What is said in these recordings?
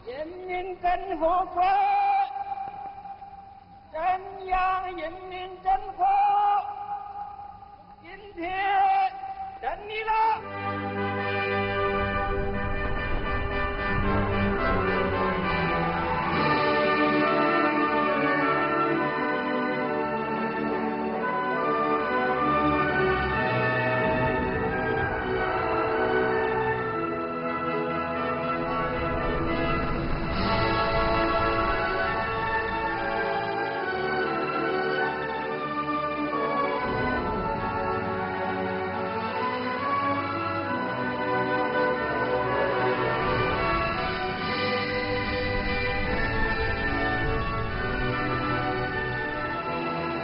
人民政府国，中央人民政府今天胜利了。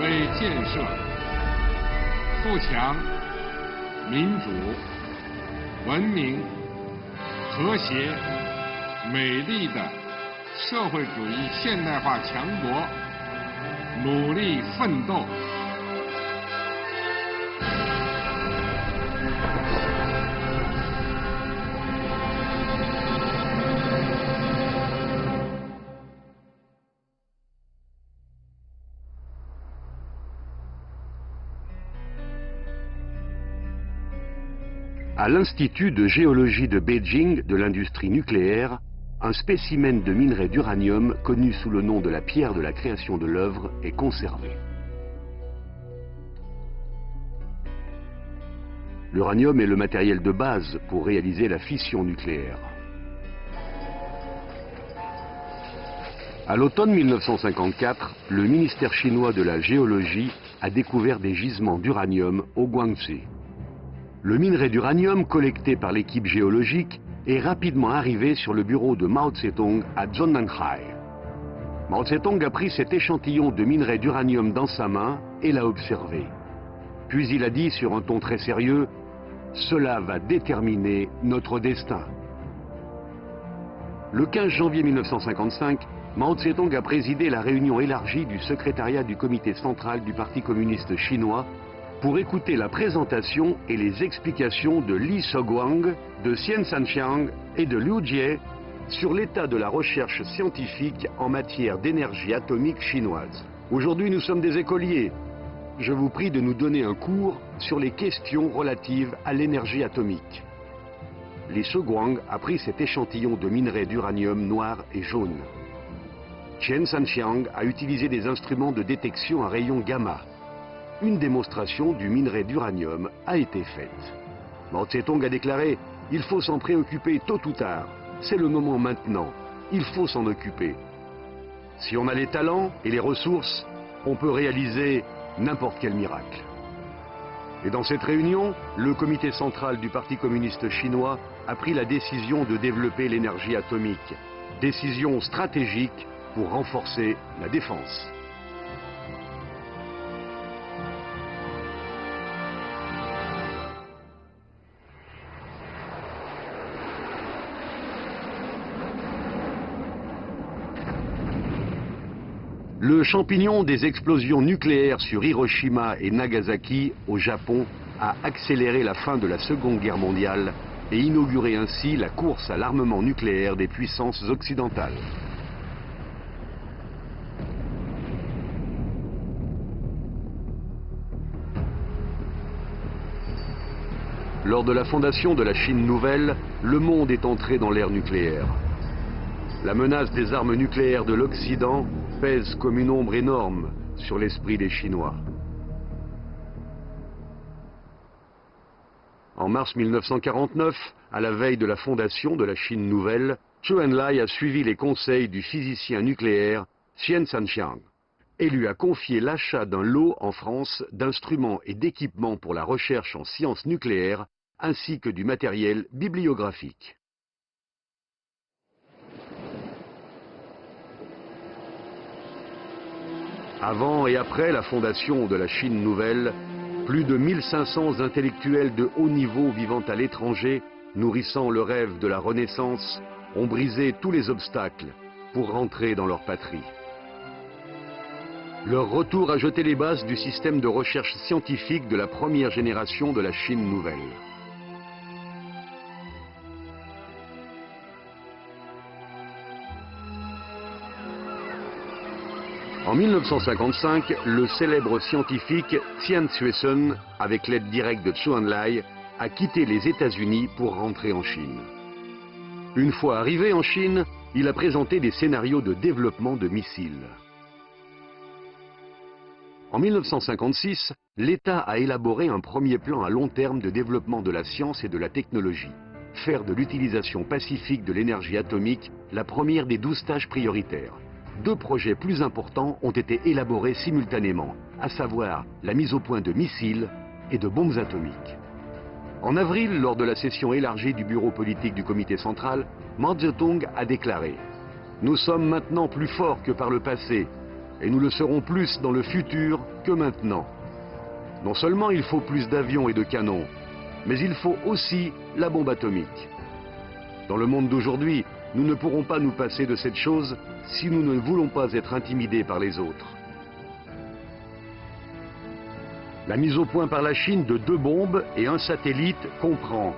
为建设富强、民主、文明、和谐、美丽的社会主义现代化强国努力奋斗。À l'Institut de géologie de Beijing de l'industrie nucléaire, un spécimen de minerai d'uranium connu sous le nom de la pierre de la création de l'œuvre est conservé. L'uranium est le matériel de base pour réaliser la fission nucléaire. À l'automne 1954, le ministère chinois de la géologie a découvert des gisements d'uranium au Guangxi. Le minerai d'uranium collecté par l'équipe géologique est rapidement arrivé sur le bureau de Mao Tse-tung à Zhongnanhai. Mao Tse-tung a pris cet échantillon de minerai d'uranium dans sa main et l'a observé. Puis il a dit sur un ton très sérieux, « Cela va déterminer notre destin ». Le 15 janvier 1955, Mao Tse-tung a présidé la réunion élargie du secrétariat du comité central du Parti communiste chinois pour écouter la présentation et les explications de Li Shiguang, de Xian Sanxiang et de Liu Jie sur l'état de la recherche scientifique en matière d'énergie atomique chinoise. Aujourd'hui, nous sommes des écoliers. Je vous prie de nous donner un cours sur les questions relatives à l'énergie atomique. Li Shiguang a pris cet échantillon de minerai d'uranium noir et jaune. Xian Sanxiang a utilisé des instruments de détection à rayons gamma. Une démonstration du minerai d'uranium a été faite. Mao Tse-tung a déclaré « Il faut s'en préoccuper tôt ou tard. C'est le moment maintenant. Il faut s'en occuper. Si on a les talents et les ressources, on peut réaliser n'importe quel miracle. » Et dans cette réunion, le comité central du Parti communiste chinois a pris la décision de développer l'énergie atomique. Décision stratégique pour renforcer la défense. Le champignon des explosions nucléaires sur Hiroshima et Nagasaki, au Japon, a accéléré la fin de la Seconde Guerre mondiale et inauguré ainsi la course à l'armement nucléaire des puissances occidentales. Lors de la fondation de la Chine nouvelle, le monde est entré dans l'ère nucléaire. La menace des armes nucléaires de l'Occident pèse comme une ombre énorme sur l'esprit des Chinois. En mars 1949, à la veille de la fondation de la Chine nouvelle, Zhou Enlai a suivi les conseils du physicien nucléaire Xian Sanxiang et lui a confié l'achat d'un lot en France d'instruments et d'équipements pour la recherche en sciences nucléaires ainsi que du matériel bibliographique. Avant et après la fondation de la Chine nouvelle, plus de 1500 intellectuels de haut niveau vivant à l'étranger, nourrissant le rêve de la Renaissance, ont brisé tous les obstacles pour rentrer dans leur patrie. Leur retour a jeté les bases du système de recherche scientifique de la première génération de la Chine nouvelle. En 1955, le célèbre scientifique Tian Xuesen, avec l'aide directe de Zhou Enlai, a quitté les États-Unis pour rentrer en Chine. Une fois arrivé en Chine, il a présenté des scénarios de développement de missiles. En 1956, l'État a élaboré un premier plan à long terme de développement de la science et de la technologie. Faire de l'utilisation pacifique de l'énergie atomique la première des 12 tâches prioritaires. 2 projets plus importants ont été élaborés simultanément, à savoir la mise au point de missiles et de bombes atomiques. En avril, lors de la session élargie du bureau politique du comité central, Mao Zedong a déclaré « Nous sommes maintenant plus forts que par le passé, et nous le serons plus dans le futur que maintenant. Non seulement il faut plus d'avions et de canons, mais il faut aussi la bombe atomique. Dans le monde d'aujourd'hui, nous ne pourrons pas nous passer de cette chose si nous ne voulons pas être intimidés par les autres. » La mise au point par la Chine de 2 bombes et un satellite comprend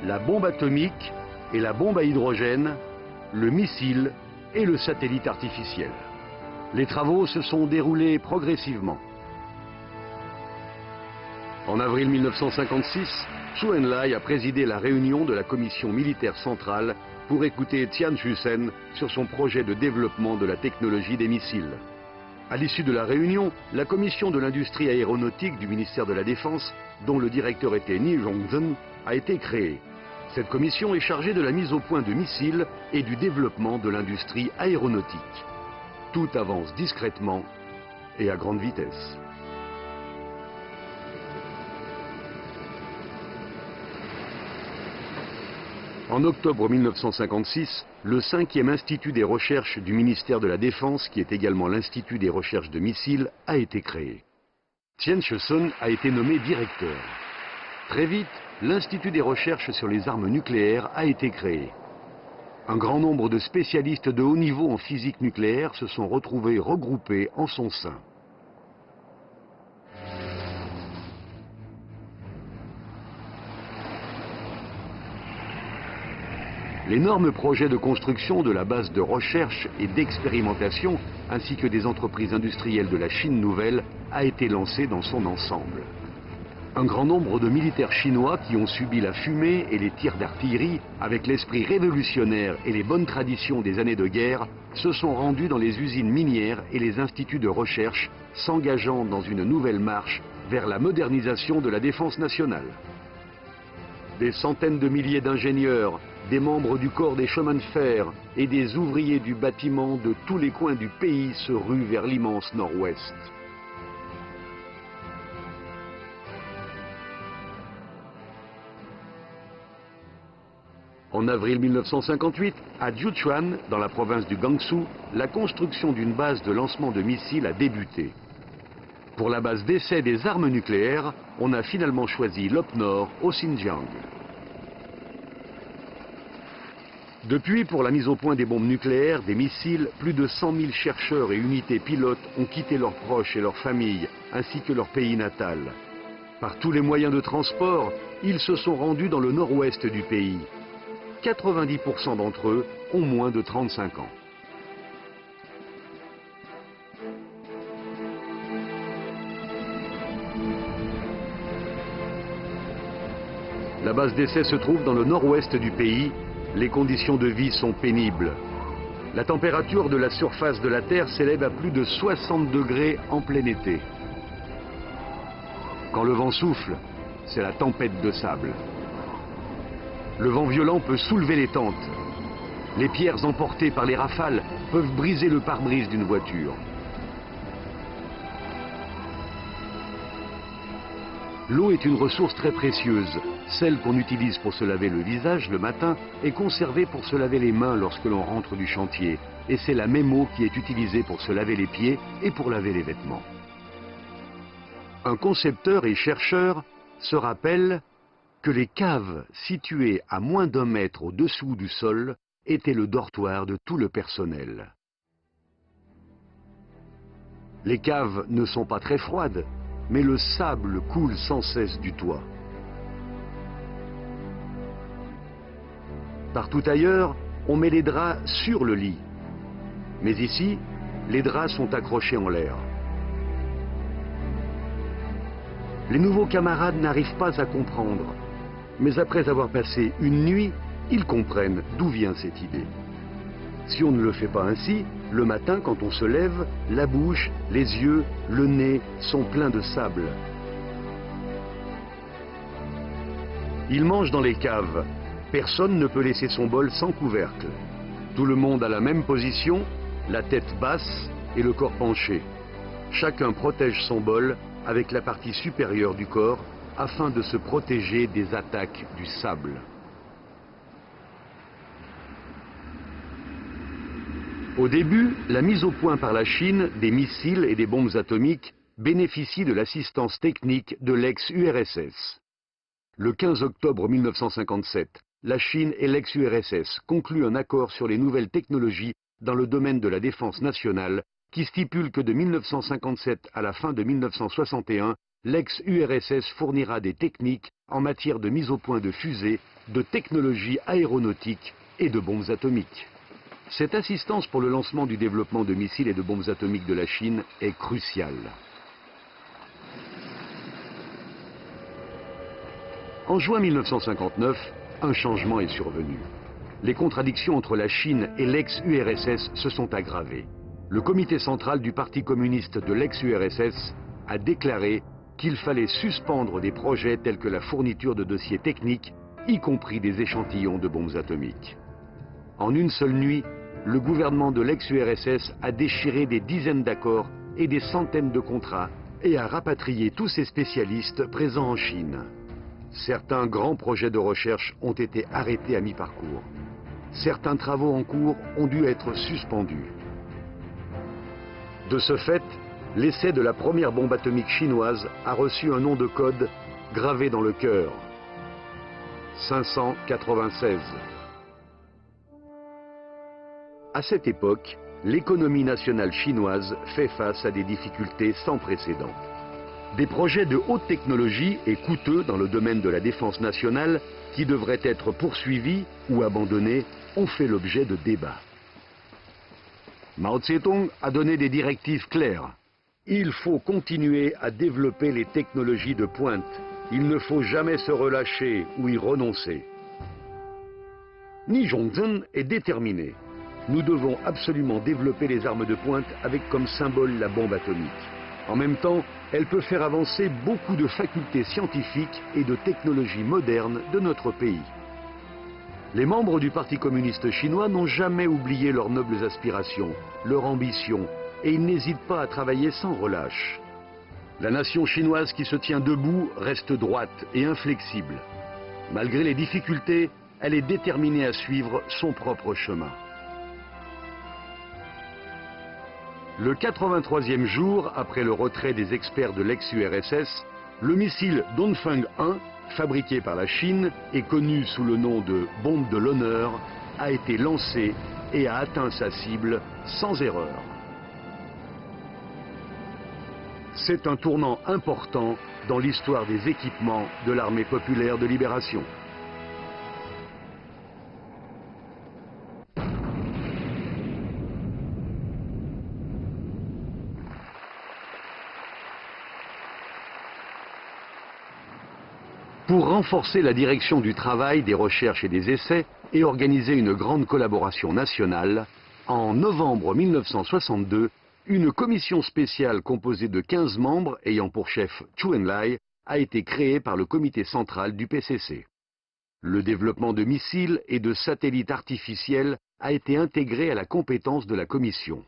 la bombe atomique et la bombe à hydrogène, le missile et le satellite artificiel. Les travaux se sont déroulés progressivement. En avril 1956, Zhou Enlai a présidé la réunion de la commission militaire centrale pour écouter Tian Xuesen sur son projet de développement de la technologie des missiles. À l'issue de la réunion, la commission de l'industrie aéronautique du ministère de la Défense, dont le directeur était Ni Zhongzhen, a été créée. Cette commission est chargée de la mise au point de missiles et du développement de l'industrie aéronautique. Tout avance discrètement et à grande vitesse. En octobre 1956, le 5e Institut des recherches du ministère de la Défense, qui est également l'Institut des recherches de missiles, a été créé. Tian Xuesen a été nommé directeur. Très vite, l'Institut des recherches sur les armes nucléaires a été créé. Un grand nombre de spécialistes de haut niveau en physique nucléaire se sont retrouvés regroupés en son sein. L'énorme projet de construction de la base de recherche et d'expérimentation, ainsi que des entreprises industrielles de la Chine nouvelle, a été lancé dans son ensemble. Un grand nombre de militaires chinois qui ont subi la fumée et les tirs d'artillerie, avec l'esprit révolutionnaire et les bonnes traditions des années de guerre, se sont rendus dans les usines minières et les instituts de recherche, s'engageant dans une nouvelle marche vers la modernisation de la défense nationale. Des centaines de milliers d'ingénieurs, des membres du corps des chemins de fer et des ouvriers du bâtiment de tous les coins du pays se ruent vers l'immense nord-ouest. En avril 1958, à Jiuquan, dans la province du Gansu, la construction d'une base de lancement de missiles a débuté. Pour la base d'essai des armes nucléaires, on a finalement choisi l'Op Nord au Xinjiang. Depuis, pour la mise au point des bombes nucléaires, des missiles, plus de 100 000 chercheurs et unités pilotes ont quitté leurs proches et leurs familles, ainsi que leur pays natal. Par tous les moyens de transport, ils se sont rendus dans le nord-ouest du pays. 90% d'entre eux ont moins de 35 ans. La base d'essai se trouve dans le nord-ouest du pays. Les conditions de vie sont pénibles. La température de la surface de la Terre s'élève à plus de 60 degrés en plein été. Quand le vent souffle, c'est la tempête de sable. Le vent violent peut soulever les tentes. Les pierres emportées par les rafales peuvent briser le pare-brise d'une voiture. L'eau est une ressource très précieuse. Celle qu'on utilise pour se laver le visage le matin est conservée pour se laver les mains lorsque l'on rentre du chantier. Et c'est la même eau qui est utilisée pour se laver les pieds et pour laver les vêtements. Un concepteur et chercheur se rappelle que les caves situées à moins d'1 mètre au-dessous du sol étaient le dortoir de tout le personnel. Les caves ne sont pas très froides, mais le sable coule sans cesse du toit. Partout ailleurs, on met les draps sur le lit. Mais ici, les draps sont accrochés en l'air. Les nouveaux camarades n'arrivent pas à comprendre. Mais après avoir passé une nuit, ils comprennent d'où vient cette idée. Si on ne le fait pas ainsi, le matin quand on se lève, la bouche, les yeux, le nez sont pleins de sable. Ils mangent dans les caves. Personne ne peut laisser son bol sans couvercle. Tout le monde a la même position, la tête basse et le corps penché. Chacun protège son bol avec la partie supérieure du corps afin de se protéger des attaques du sable. Au début, la mise au point par la Chine des missiles et des bombes atomiques bénéficie de l'assistance technique de l'ex-URSS. Le 15 octobre 1957, la Chine et l'ex-URSS concluent un accord sur les nouvelles technologies dans le domaine de la défense nationale qui stipule que de 1957 à la fin de 1961, l'ex-URSS fournira des techniques en matière de mise au point de fusées, de technologies aéronautiques et de bombes atomiques. Cette assistance pour le lancement du développement de missiles et de bombes atomiques de la Chine est cruciale. En juin 1959, un changement est survenu. Les contradictions entre la Chine et l'ex-URSS se sont aggravées. Le comité central du Parti communiste de l'ex-URSS a déclaré qu'il fallait suspendre des projets tels que la fourniture de dossiers techniques, y compris des échantillons de bombes atomiques. En une seule nuit, le gouvernement de l'ex-URSS a déchiré des dizaines d'accords et des centaines de contrats et a rapatrié tous ses spécialistes présents en Chine. Certains grands projets de recherche ont été arrêtés à mi-parcours. Certains travaux en cours ont dû être suspendus. De ce fait, l'essai de la première bombe atomique chinoise a reçu un nom de code gravé dans le cœur. 596. À cette époque, l'économie nationale chinoise fait face à des difficultés sans précédent. Des projets de haute technologie et coûteux dans le domaine de la défense nationale qui devraient être poursuivis ou abandonnés ont fait l'objet de débats. Mao Tse-tung a donné des directives claires. Il faut continuer à développer les technologies de pointe. Il ne faut jamais se relâcher ou y renoncer. Ni Zhongzhen est déterminé. Nous devons absolument développer les armes de pointe avec comme symbole la bombe atomique. En même temps, elle peut faire avancer beaucoup de facultés scientifiques et de technologies modernes de notre pays. Les membres du Parti communiste chinois n'ont jamais oublié leurs nobles aspirations, leur ambition, et ils n'hésitent pas à travailler sans relâche. La nation chinoise qui se tient debout reste droite et inflexible. Malgré les difficultés, elle est déterminée à suivre son propre chemin. Le 83e jour après le retrait des experts de l'ex-URSS, le missile Dongfeng 1, fabriqué par la Chine et connu sous le nom de bombe de l'honneur, a été lancé et a atteint sa cible sans erreur. C'est un tournant important dans l'histoire des équipements de l'armée populaire de libération. Pour renforcer la direction du travail, des recherches et des essais et organiser une grande collaboration nationale, en novembre 1962, une commission spéciale composée de 15 membres ayant pour chef Zhou Enlai a été créée par le comité central du PCC. Le développement de missiles et de satellites artificiels a été intégré à la compétence de la commission.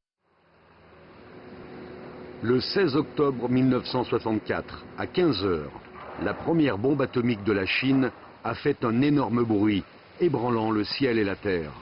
Le 16 octobre 1964, à 15 heures, la première bombe atomique de la Chine a fait un énorme bruit, ébranlant le ciel et la terre.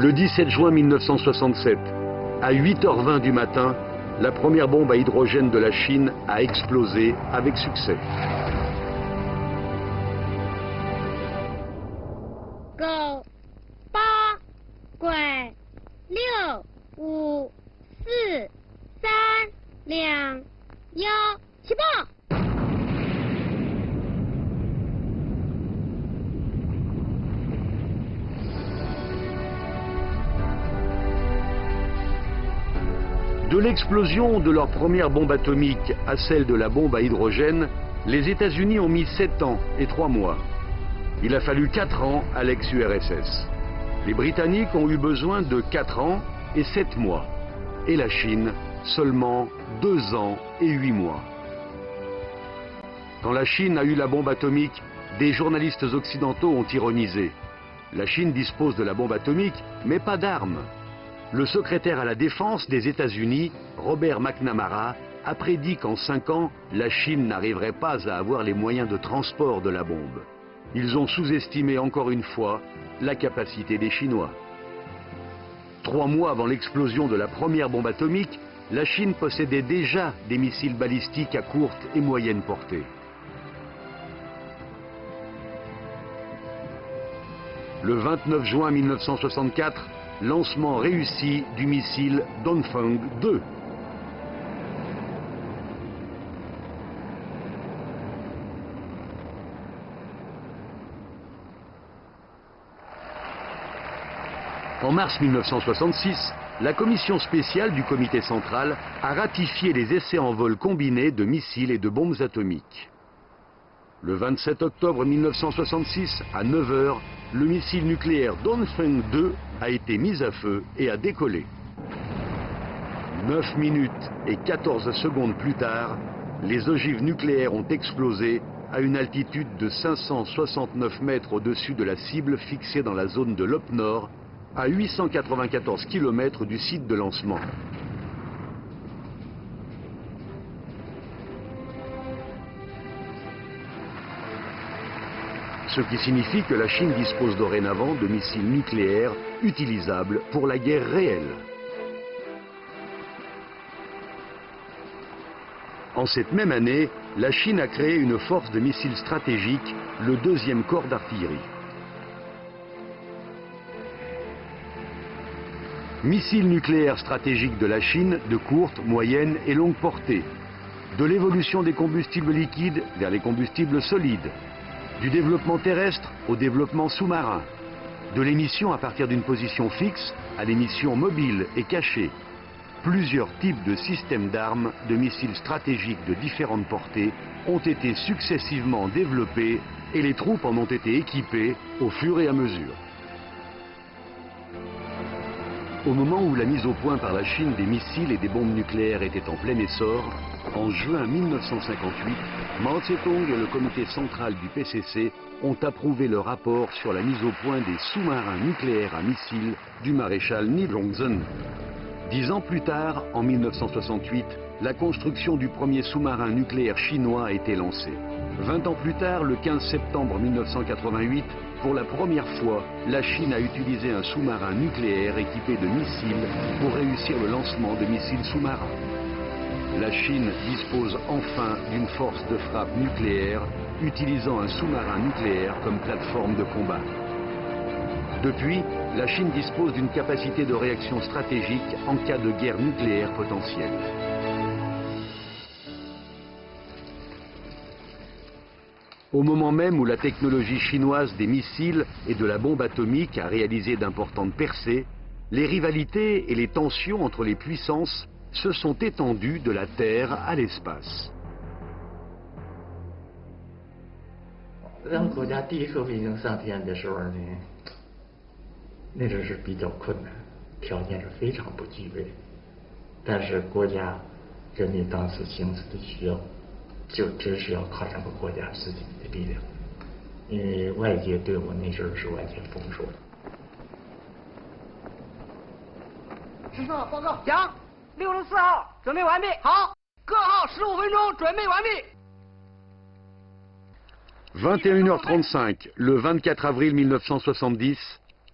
Le 17 juin 1967, à 8h20 du matin, la première bombe à hydrogène de la Chine a explosé avec succès. 9、8、鬼、6、5、4、3、2、1，起爆！ De l'explosion de leur première bombe atomique à celle de la bombe à hydrogène, les États-Unis ont mis 7 ans et 3 mois. Il a fallu 4 ans à l'ex-URSS. Les Britanniques ont eu besoin de 4 ans et 7 mois. Et la Chine, seulement 2 ans et 8 mois. Quand la Chine a eu la bombe atomique, des journalistes occidentaux ont ironisé. La Chine dispose de la bombe atomique, mais pas d'armes. Le secrétaire à la défense des États-Unis, Robert McNamara, a prédit qu'en 5 ans, la Chine n'arriverait pas à avoir les moyens de transport de la bombe. Ils ont sous-estimé encore une fois la capacité des Chinois. 3 mois avant l'explosion de la première bombe atomique, la Chine possédait déjà des missiles balistiques à courte et moyenne portée. Le 29 juin 1964, lancement réussi du missile Dongfeng 2. En mars 1966, la commission spéciale du comité central a ratifié les essais en vol combinés de missiles et de bombes atomiques. Le 27 octobre 1966, à 9 h, le missile nucléaire Dongfeng 2 a été mis à feu et a décollé. 9 minutes et 14 secondes plus tard, les ogives nucléaires ont explosé à une altitude de 569 mètres au-dessus de la cible fixée dans la zone de l'Op Nord, à 894 km du site de lancement. Ce qui signifie que la Chine dispose dorénavant de missiles nucléaires utilisables pour la guerre réelle. En cette même année, la Chine a créé une force de missiles stratégiques, le 2e corps d'artillerie. Missiles nucléaires stratégiques de la Chine de courte, moyenne et longue portée. De l'évolution des combustibles liquides vers les combustibles solides. Du développement terrestre au développement sous-marin, de l'émission à partir d'une position fixe à l'émission mobile et cachée. Plusieurs types de systèmes d'armes, de missiles stratégiques de différentes portées ont été successivement développés et les troupes en ont été équipées au fur et à mesure. Au moment où la mise au point par la Chine des missiles et des bombes nucléaires était en plein essor, en juin 1958, Mao Tse-tung et le comité central du PCC ont approuvé le rapport sur la mise au point des sous-marins nucléaires à missiles du maréchal Ni Rongzhen. 10 ans plus tard, en 1968, la construction du premier sous-marin nucléaire chinois a été lancée. 20 ans plus tard, le 15 septembre 1988, pour la première fois, la Chine a utilisé un sous-marin nucléaire équipé de missiles pour réussir le lancement de missiles sous-marins. La Chine dispose enfin d'une force de frappe nucléaire utilisant un sous-marin nucléaire comme plateforme de combat. Depuis, la Chine dispose d'une capacité de réaction stratégique en cas de guerre nucléaire potentielle. Au moment même où la technologie chinoise des missiles et de la bombe atomique a réalisé d'importantes percées, les rivalités et les tensions entre les puissances se sont étendues de la Terre à l'espace. 让国家第一颗卫星上天的时候呢，那阵是比较困难，条件是非常不具备，但是国家人民当时形势的需要，就只是要靠咱们国家自己的力量，因为外界对我那阵是完全封锁的。师座报告，讲，64号准备完毕。好，各号15分钟准备完毕。 21h35, le 24 avril 1970,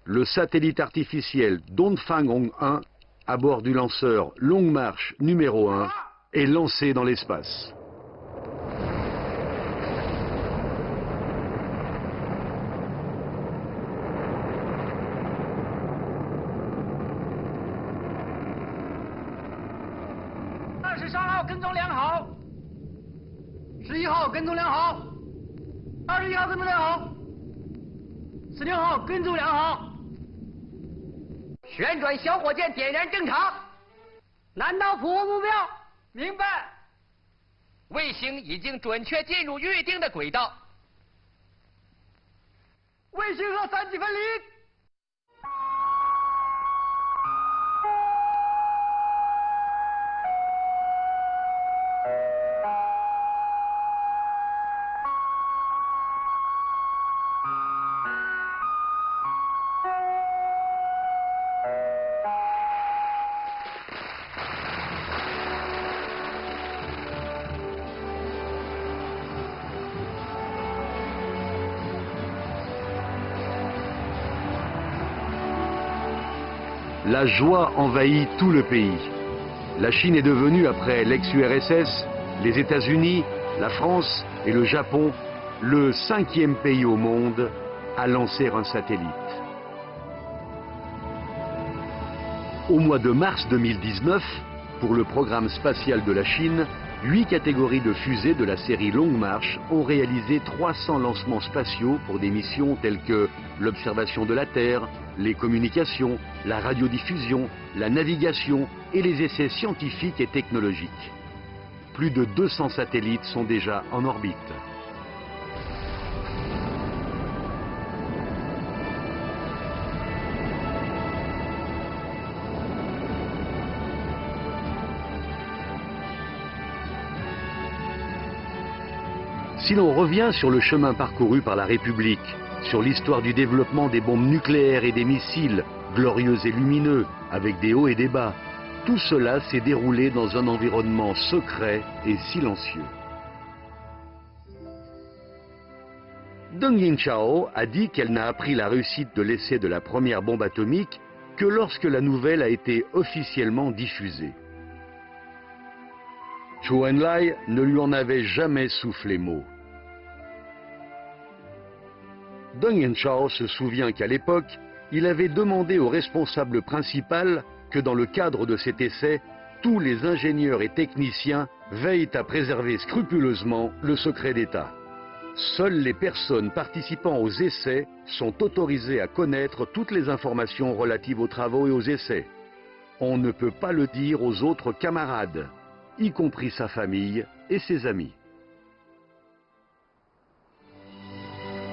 le satellite artificiel Dongfang 1 à bord du lanceur Long March numéro 1 est lancé dans l'espace.23号跟踪良好，11号跟踪良好，21号跟踪良好，16号跟踪良好。旋转小火箭点燃正常，南道捕获目标。明白。卫星已经准确进入预定的轨道。卫星和3级分离。La joie envahit tout le pays. La Chine est devenue, après l'ex-URSS, les États-Unis, la France et le Japon, le 5e pays au monde à lancer un satellite. Au mois de mars 2019, pour le programme spatial de la Chine, 8 catégories de fusées de la série Long March ont réalisé 300 lancements spatiaux pour des missions telles que l'observation de la Terre, les communications, la radiodiffusion, la navigation et les essais scientifiques et technologiques. Plus de 200 satellites sont déjà en orbite. Si l'on revient sur le chemin parcouru par la République, sur l'histoire du développement des bombes nucléaires et des missiles, glorieux et lumineux, avec des hauts et des bas, tout cela s'est déroulé dans un environnement secret et silencieux. Deng Yingchao a dit qu'elle n'a appris la réussite de l'essai de la première bombe atomique que lorsque la nouvelle a été officiellement diffusée. Zhou Enlai ne lui en avait jamais soufflé mot. Deng Yingchao se souvient qu'à l'époque, il avait demandé au responsable principal que dans le cadre de cet essai, tous les ingénieurs et techniciens veillent à préserver scrupuleusement le secret d'État. Seules les personnes participant aux essais sont autorisées à connaître toutes les informations relatives aux travaux et aux essais. On ne peut pas le dire aux autres camarades, y compris sa famille et ses amis.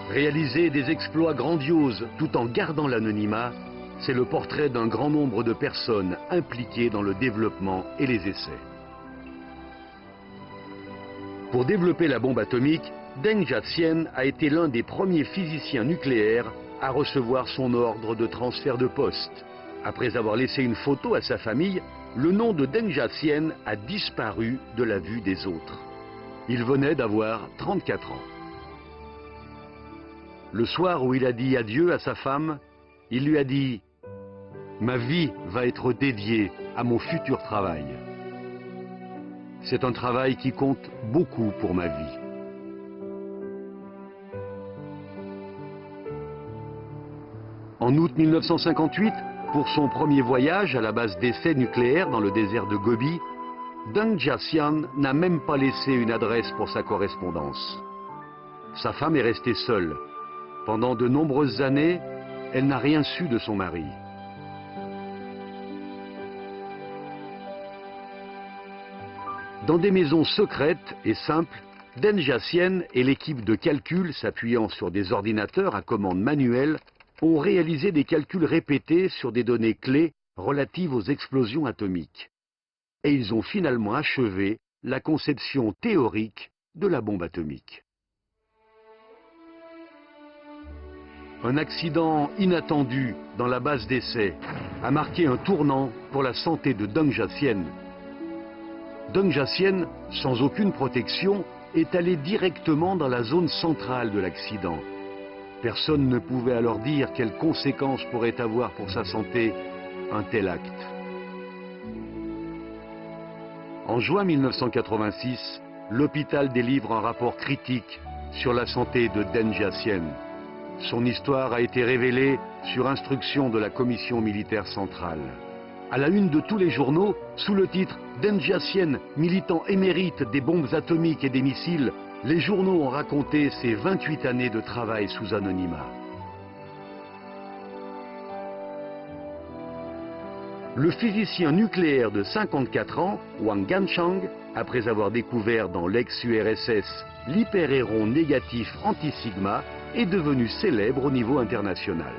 Réaliser des exploits grandioses tout en gardant l'anonymat, c'est le portrait d'un grand nombre de personnes impliquées dans le développement et les essais. Pour développer la bombe atomique, Deng Jiaxian a été l'un des premiers physiciens nucléaires à recevoir son ordre de transfert de poste. Après avoir laissé une photo à sa famille, le nom de Deng Jiaxian a disparu de la vue des autres. Il venait d'avoir 34 ans. Le soir où il a dit adieu à sa femme, il lui a dit « Ma vie va être dédiée à mon futur travail. C'est un travail qui compte beaucoup pour ma vie. » En août 1958, pour son premier voyage à la base d'essais nucléaires dans le désert de Gobi, Deng Jiaxian n'a même pas laissé une adresse pour sa correspondance. Sa femme est restée seule. Pendant de nombreuses années, elle n'a rien su de son mari. Dans des maisons secrètes et simples, Deng Jiaxian et l'équipe de calcul s'appuyant sur des ordinateurs à commande manuelle ont réalisé des calculs répétés sur des données clés relatives aux explosions atomiques. Et ils ont finalement achevé la conception théorique de la bombe atomique. Un accident inattendu dans la base d'essai a marqué un tournant pour la santé de Deng Jiaxian. Deng Jiaxian, sans aucune protection, est allé directement dans la zone centrale de l'accident. Personne ne pouvait alors dire quelles conséquences pourrait avoir pour sa santé un tel acte. En juin 1986, l'hôpital délivre un rapport critique sur la santé de Deng Xiaoping. Son histoire a été révélée sur instruction de la commission militaire centrale. À la une de tous les journaux, sous le titre « Deng Xiaoping, militant émérite des bombes atomiques et des missiles », les journaux ont raconté ses 28 années de travail sous anonymat. Le physicien nucléaire de 54 ans, Wang Ganchang, après avoir découvert dans l'ex-URSS l'hyperéron négatif anti-sigma, est devenu célèbre au niveau international.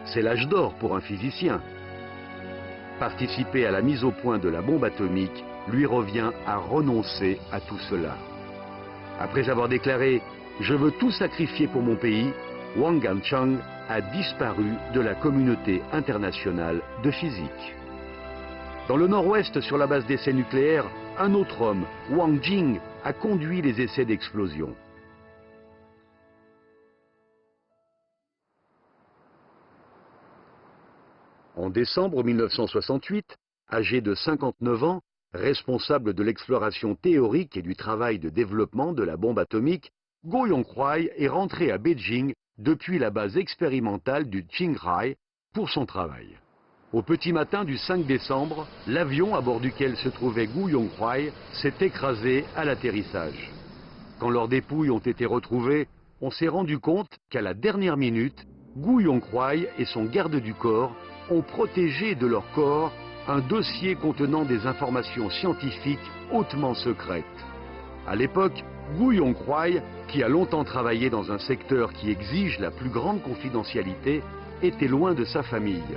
C'est l'âge d'or pour un physicien. Participer à la mise au point de la bombe atomique lui revient à renoncer à tout cela. Après avoir déclaré « Je veux tout sacrifier pour mon pays », Wang Ganchang a disparu de la communauté internationale de physique. Dans le nord-ouest, sur la base d'essais nucléaires, un autre homme, Wang Jing, a conduit les essais d'explosion. En décembre 1968, âgé de 59 ans, responsable de l'exploration théorique et du travail de développement de la bombe atomique, Go Yonghuai est rentré à Beijing depuis la base expérimentale du Qinghai pour son travail. Au petit matin du 5 décembre, l'avion à bord duquel se trouvait Go Yonghuai s'est écrasé à l'atterrissage. Quand leurs dépouilles ont été retrouvées, on s'est rendu compte qu'à la dernière minute, Go Yonghuai et son garde du corps ont protégé de leur corps un dossier contenant des informations scientifiques hautement secrètes. À l'époque, Go Yonghuai, qui a longtemps travaillé dans un secteur qui exige la plus grande confidentialité, était loin de sa famille.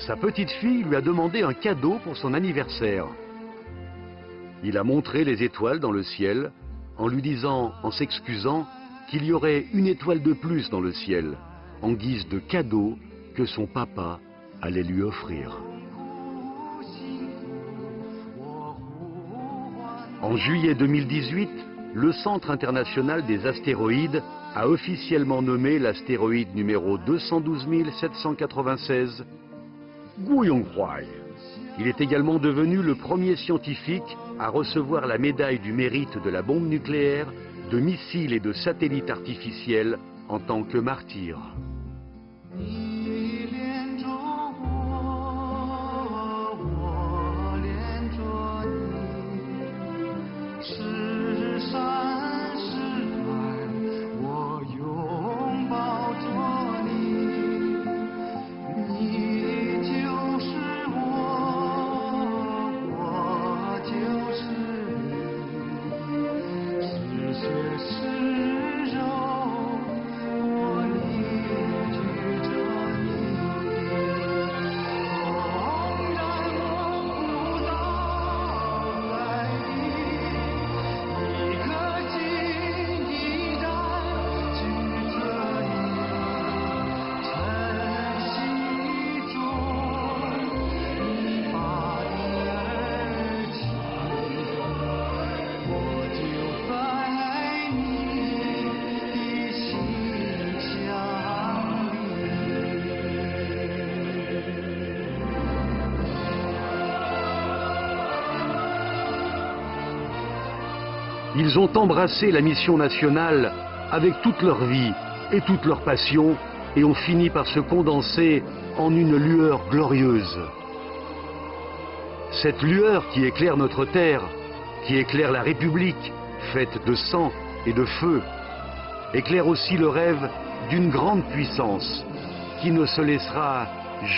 Sa petite fille lui a demandé un cadeau pour son anniversaire. Il a montré les étoiles dans le ciel, en lui disant, en s'excusant, qu'il y aurait une étoile de plus dans le ciel, en guise de cadeau que son papa allait lui offrir. En juillet 2018, le Centre international des astéroïdes a officiellement nommé l'astéroïde numéro 212 796 Go Yonghuai. Il est également devenu le premier scientifique à recevoir la médaille du mérite de la bombe nucléaire, de missiles et de satellites artificiels en tant que martyr. Ils ont embrassé la mission nationale avec toute leur vie et toute leur passion et ont fini par se condenser en une lueur glorieuse. Cette lueur qui éclaire notre terre, qui éclaire la République, faite de sang et de feu, éclaire aussi le rêve d'une grande puissance qui ne se laissera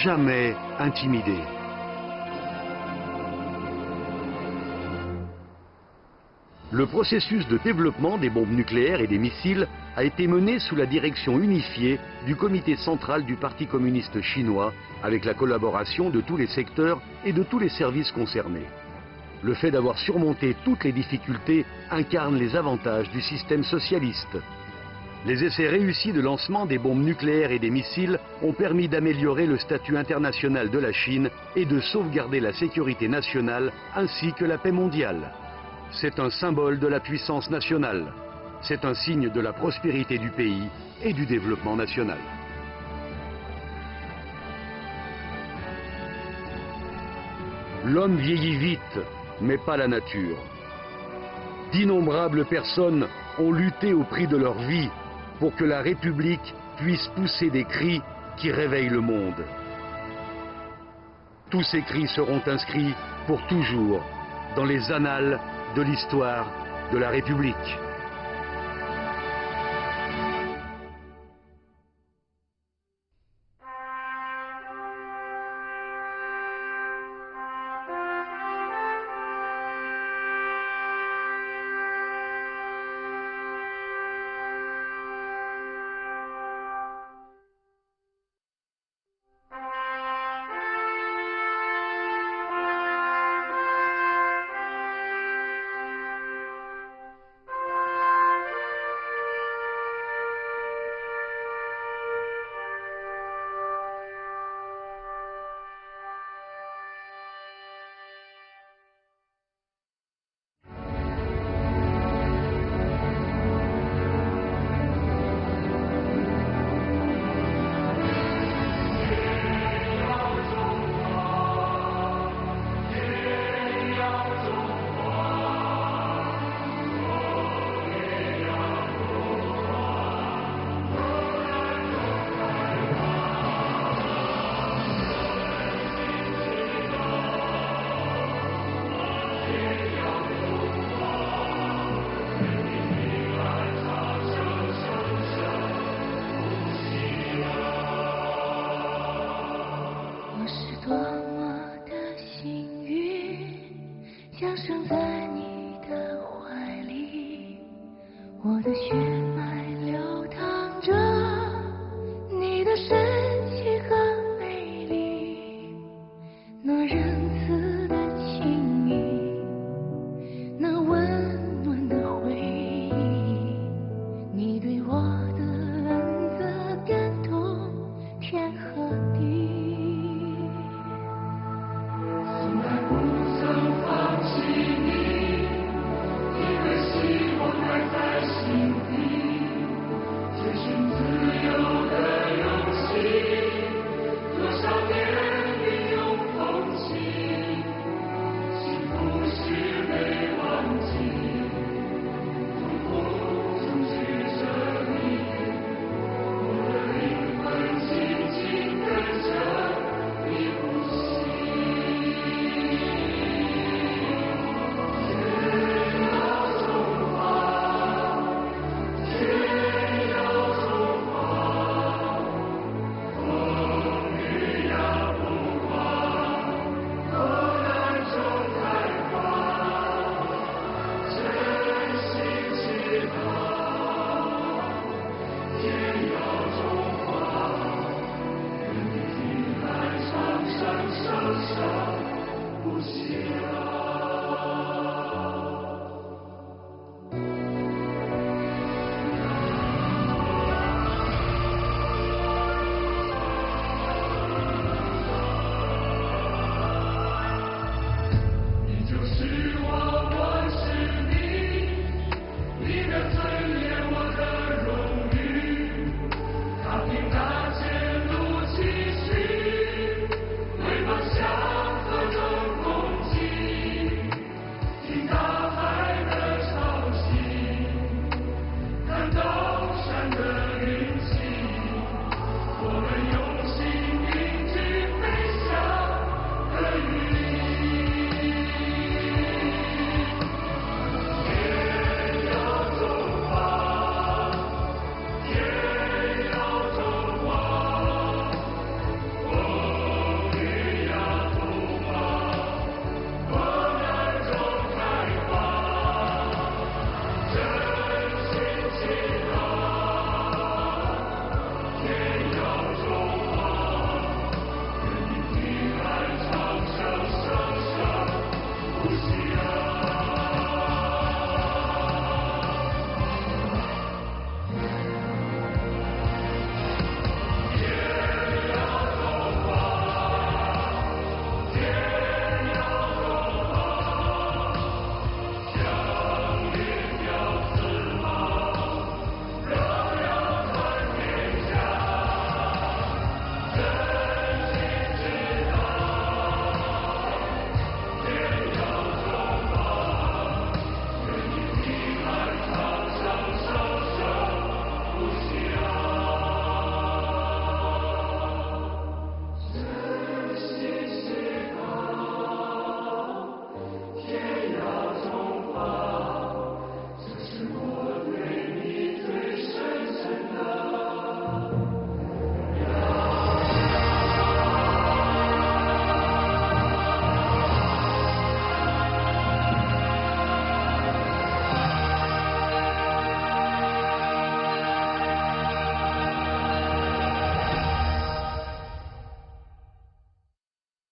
jamais intimider. Le processus de développement des bombes nucléaires et des missiles a été mené sous la direction unifiée du comité central du Parti communiste chinois, avec la collaboration de tous les secteurs et de tous les services concernés. Le fait d'avoir surmonté toutes les difficultés incarne les avantages du système socialiste. Les essais réussis de lancement des bombes nucléaires et des missiles ont permis d'améliorer le statut international de la Chine et de sauvegarder la sécurité nationale ainsi que la paix mondiale. C'est un symbole de la puissance nationale. C'est un signe de la prospérité du pays et du développement national. L'homme vieillit vite, mais pas la nature. D'innombrables personnes ont lutté au prix de leur vie pour que la République puisse pousser des cris qui réveillent le monde. Tous ces cris seront inscrits pour toujours dans les annales de l'histoire de la République.想生在你的怀里，我的血脉流淌着你的身